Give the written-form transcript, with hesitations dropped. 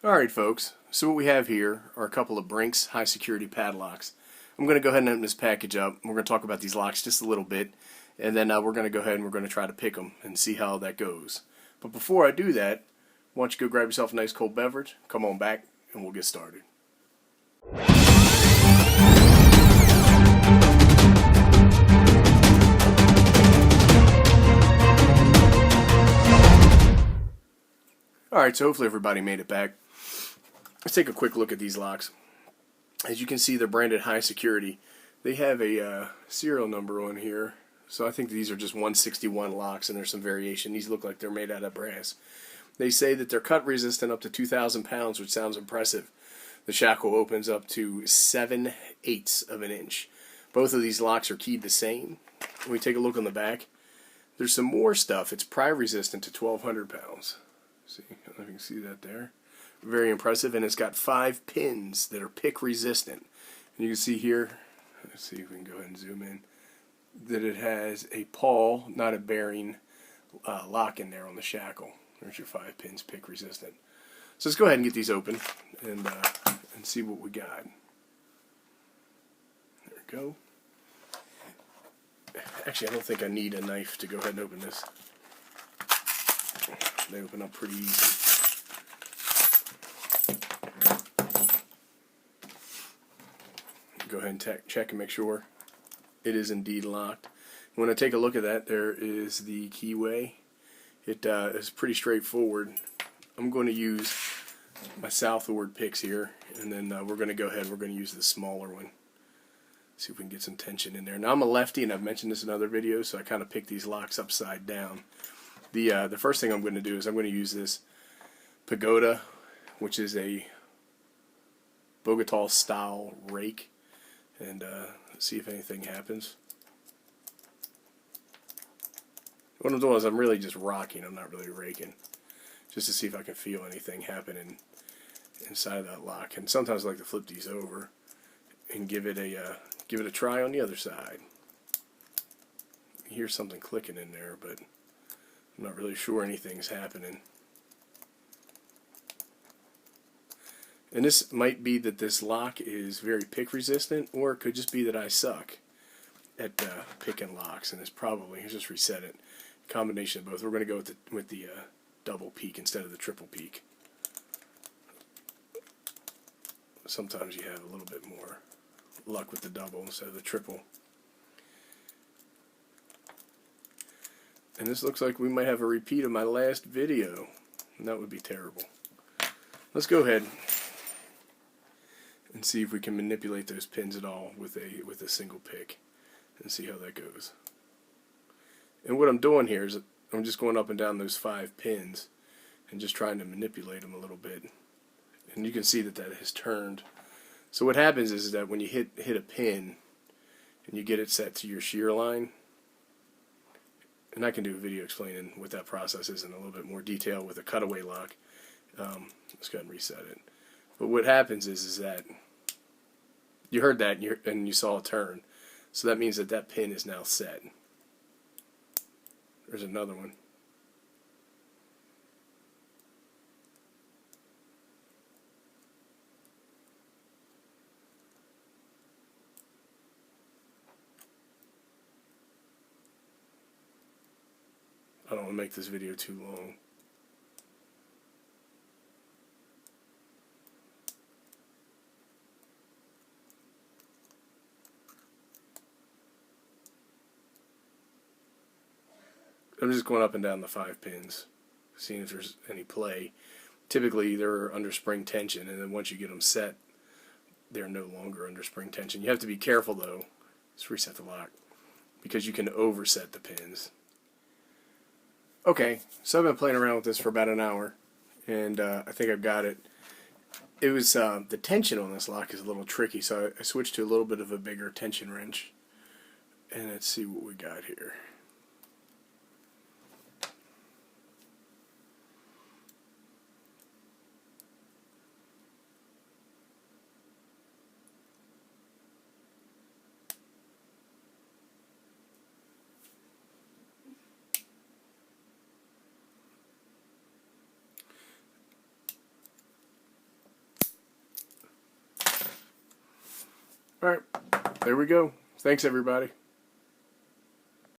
Alright folks, so what we have here are a couple of Brinks high security padlocks. I'm going to go ahead and open this package up. We're going to talk about these locks just a little bit, and then we're going to go ahead and we're going to try to pick them and see how that goes. But before I do that, why don't you go grab yourself a nice cold beverage, come on back, and we'll get started. Alright, so hopefully everybody made it back. Let's take a quick look at these locks. As you can see, they're branded high security. They have a serial number on here, so I think these are just 161 locks, and there's some variation. These look like they're made out of brass. They say that they're cut resistant up to 2,000 pounds, which sounds impressive. The shackle opens up to 7/8 of an inch. Both of these locks are keyed the same. When we take a look on the back, there's some more stuff. It's pry resistant to 1,200 pounds. See, I don't know if you can see that there. Very impressive, and it's got 5 pins that are pick resistant. And you can see here, let's see if we can go ahead and zoom in, that it has a pawl, not a bearing, lock in there on the shackle. There's your 5 pins pick resistant. So let's go ahead and get these open and see what we got. There we go. Actually, I don't think I need a knife to go ahead and open this. They open up pretty easy. Go ahead and check and make sure it is indeed locked. When I take a look at that, there is the keyway. It is pretty straightforward. I'm going to use my southward picks here, and then we're going to go ahead. We're going to use the smaller one. See if we can get some tension in there. Now I'm a lefty, and I've mentioned this in other videos, so I kind of pick these locks upside down. The first thing I'm going to do is I'm going to use this Pagoda, which is a Bogota style rake, and see if anything happens. What I'm doing is I'm really just rocking. I'm not really raking, just to see if I can feel anything happening inside of that lock. And sometimes I like to flip these over and give it a try on the other side. You hear something clicking in there, but I'm not really sure anything's happening. And this might be that this lock is very pick resistant, or it could just be that I suck at picking locks, and it's probably, let's just reset it, combination of both. We're going to go with the double peak instead of the triple peak. Sometimes you have a little bit more luck with the double instead of the triple. And this looks like we might have a repeat of my last video, and that would be terrible. Let's go ahead and see if we can manipulate those pins at all with a single pick, and see how that goes. And what I'm doing here is I'm just going up and down those 5 pins and just trying to manipulate them a little bit. And you can see that that has turned. So what happens is that when you hit a pin and you get it set to your shear line, and I can do a video explaining what that process is in a little bit more detail with a cutaway lock. Let's go ahead and reset it. But what happens is that you heard that and you saw a turn. So that means that that pin is now set. There's another one. I don't want to make this video too long. I'm just going up and down the 5 pins, seeing if there's any play. Typically they're under spring tension, and then once you get them set, they're no longer under spring tension. You have to be careful though. Let's reset the lock, because you can overset the pins. Okay, so I've been playing around with this for about an hour, and I think I've got it. It was the tension on this lock is a little tricky, so I switched to a little bit of a bigger tension wrench, and let's see what we got here. Alright, there we go. Thanks everybody.